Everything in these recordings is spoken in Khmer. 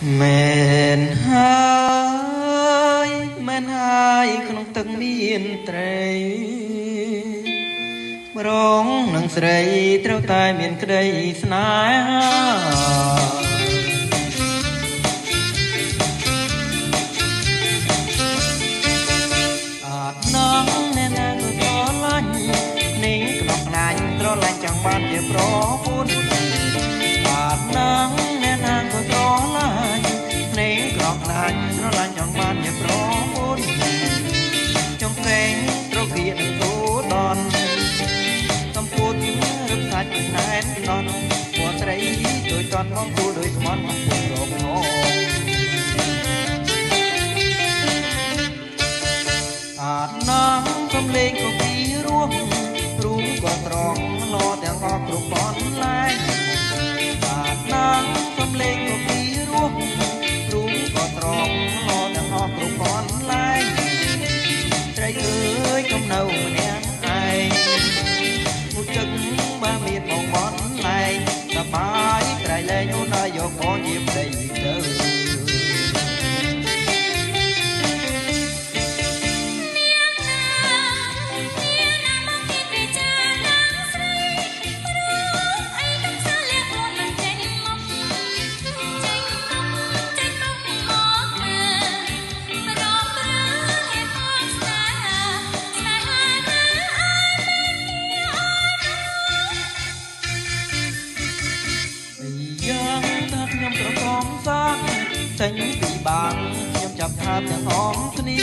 men hai men haiក្នុងទឹកមានត្រីរងនឹងស្រីត្រូវតែមានក្តីស្នេហាអាចនឹងអ្នកណាក៏ស្រឡាញ់នេះក្លោកណាញ់ស្រឡាញ់ចង់បានជាប្រពន្ធអាចនឹងអ្នកណាក៏ស្រឡាញ់នេះក្លោកណាញ់ស្រឡាញ់ចង់បានជាប្រពន្ធចង់កេងត្រកៀកនឹងគូដនសំពូតរឹកសាច់ណែនដនពណ៌ត្រីដូចតន់មកគូដូចស្មន់មកពុករងហអាចនឹងកំលេងក៏ពីរួមក៏ត្រង់ឡទាំងអស់គ្រប់ប៉ុនឡាយអាចនឹងកំលេងក៏ពីរួមក៏ត្រង់ឡទាំងអស់គ្រប់ប៉ុនឡាយត្រីអើយកំនៅម្នាក់ឯងមួយទឹកបើមានបងបនឡែងសបាយត្រៃលែងអូនឲ្យយកបងជាប្តីទៅចេញពីបាំងខ្ញុំចាប់ថាបទាំងអស់គ្នា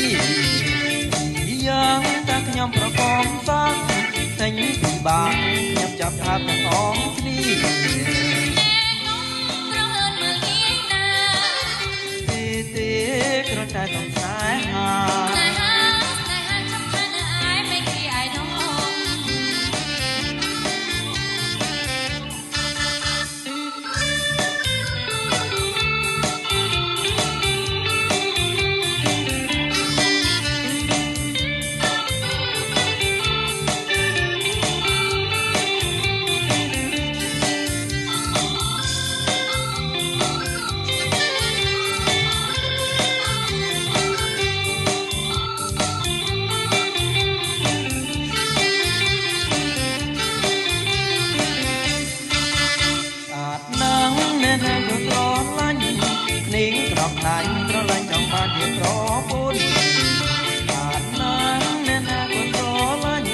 យ៉ាងតែខ្ញុំប្រកបសាចេញពីបាំងខ្ញុំចាប់ថាបទាំងអស់គ្នាទេគ្រាន់តែសំស្នេហាណាញ់ស្រឡាញ់ចង់បានជាប្រពន្ធអាចនឹងអ្នកណាក៏ស្រឡាញ់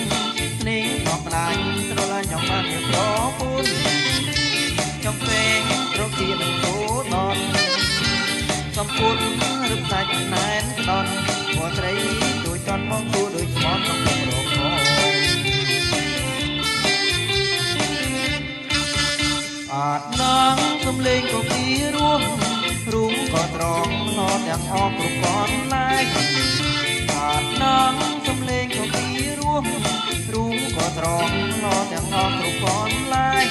នេះមកណាញ់ស្រឡាញ់ចង់បានជាប្រពន្ធចង់ពេងត្រកៀកនឹងគោដនសំពូតរឹបសាច់ណែនដនពណ៌ត្រីដូចតន់មកគូដូចស្មន់មករកផងអាចនឹងសំលេងក៏ពីរួមក៏ត្រង់ឡទាំងអស់គ្រប់ប៉ុនឡាយអាចនឹងសំលេងក៏ពីរួមក៏ត្រង់ឡទាំងអស់គ្រប់ប៉ុនឡាយ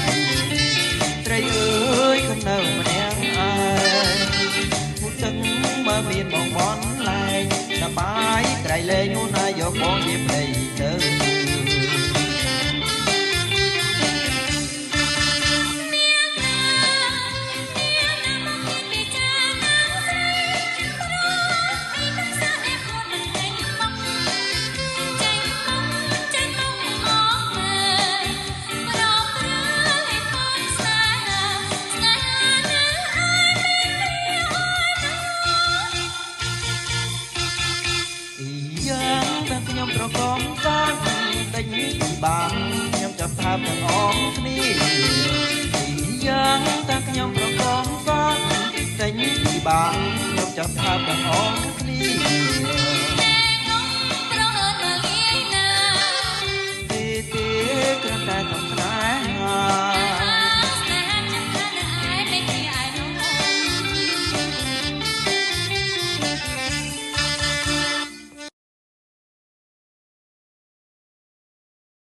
ត្រីអើយកំនៅម្នាក់ឯងមួយទឹកបើមានបងបនឡាយសបាយត្រីលែងអូនឲ្យយកបងជាប្តីទៅខ្ញុំប្រកបសាងដេញពីបាំងខ្ញុំចាប់ថាបទាំងអស់គ្នាយ៉ាងតែខ្ញុំប្រកបសាងដេញពីបាំងខ្ញុំចាប់ថាបទាំងអស់គ្នាទេគ្រាន់តែសំស្នេហា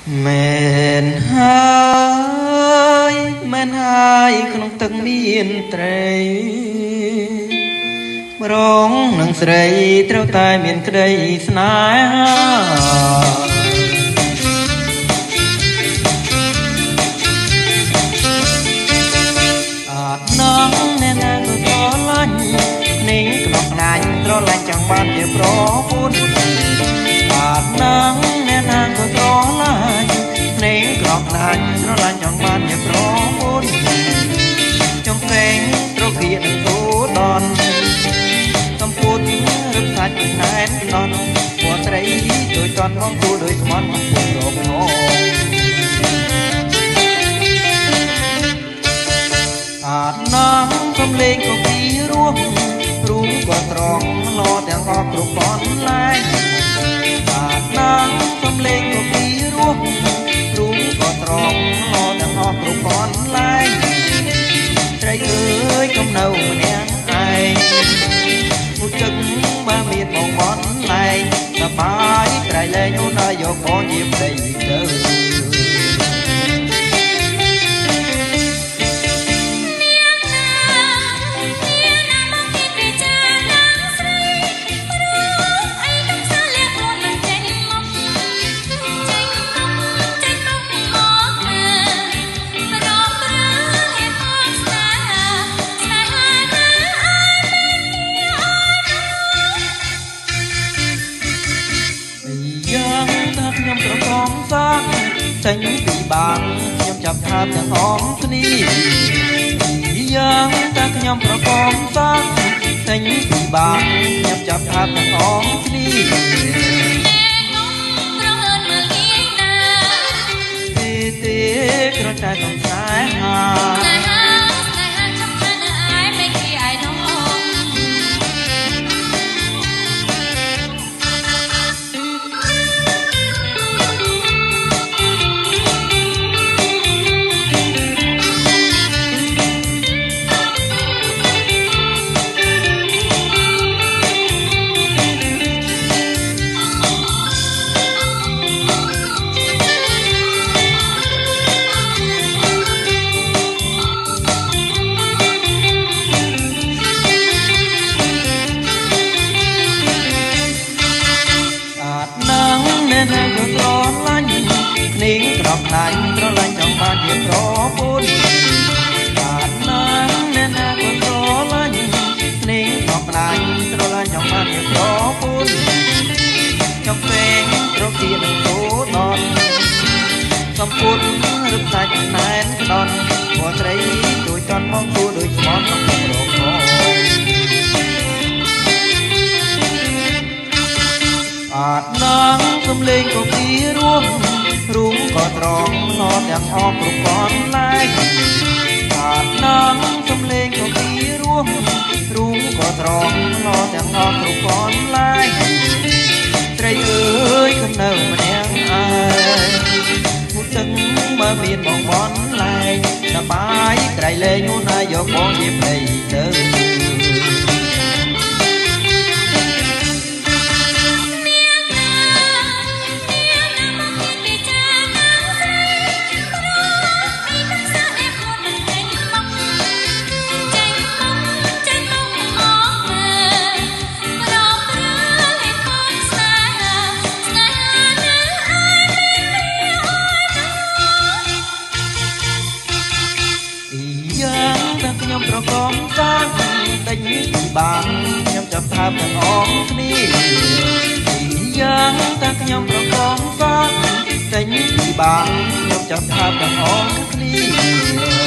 men haiក្នុងទឹកមានត្រីរងនឹងស្រីត្រូវតែមានក្តីស្នេហាអាចនឹងអ្នកណាក៏ស្រឡាញ់ នេះក្បោកណាញ់ត្រឡាញ់ចង់បានជាប្រពន្ធបាទណាងអ្នកណាក៏ត្រឡាញ់នេះក្បោកណាញ់ត្រឡាញ់ចង់បានជាប្រពន្ធចង់កេងត្រគៀកនឹងទូដនសំពុតរឹកសាច់ណែនដនពណ៌ត្រីដូចតន់មកទូដូចស្មន់មកពុករកងអាតណាំកំលេងក៏ពីរស់រូងក៏ត្រង់ឡទាំងអស់គ្រប់ប៉ុនឡែងអាតណាំកំលេងក៏ពីរស់រូងក៏ត្រង់ឡទាំងអស់គ្រប់ប៉ុនឡែងត្រីអើយកំនៅម្នាក់ឯងមួយទឹកបើមានបងបនឡែងសបាយត្រីលែងអូនឲ្យយកបងជាប្តីទៅខ្ញុំប្រកងសាចេញពីបាងខ្ញុំចាប់ថាបទាំងអស់គ្នាយ៉ាងតែខ្ញុំប្រកងសាចេញពីបាងខ្ញុំចាប់ថាបទាំងអស់គ្នាទេគ្រាន់តែសំស្នេហានេះក្របណាញ់ត្រឡាញ់ចង់បានជាប្រពន្ធបាទណាងអ្នកណាក៏ត្រឡាញ់នេះក្របណាញ់ត្រឡាញ់ចង់បានជាប្រពន្ធចង់ពេងត្រគៀកនឹងទូដនសំពុតរឹបសាច់ណែនដនពណ៌ត្រីដូចតន់មកគួរដូចស្មន់មករកផងអាតណាងសំលេងក៏ពីរស់រូងក៏ត្រង់ឡទាំងអស់គ្រប់ប៉ុនឡែកអាតណាំសំលេងក៏ពីរស់រូងក៏ត្រង់ឡទាំងអស់គ្រប់ប៉ុនឡែកត្រីអើយកំនៅម្នាក់ឯងមួយទឹកបើមានបងបនឡែកសបាយត្រីលែងអូនឲ្យយកបងជាប្តីទៅខ្ញុំប្រកងសាងដេញពីបាងខ្ញុំចាប់ថាបទាំងអស់គ្នាយ៉ាងតែខ្ញុំប្រកងសាងដេញពីបាងខ្ញុំចាប់ថាបទាំងអស់គ្នា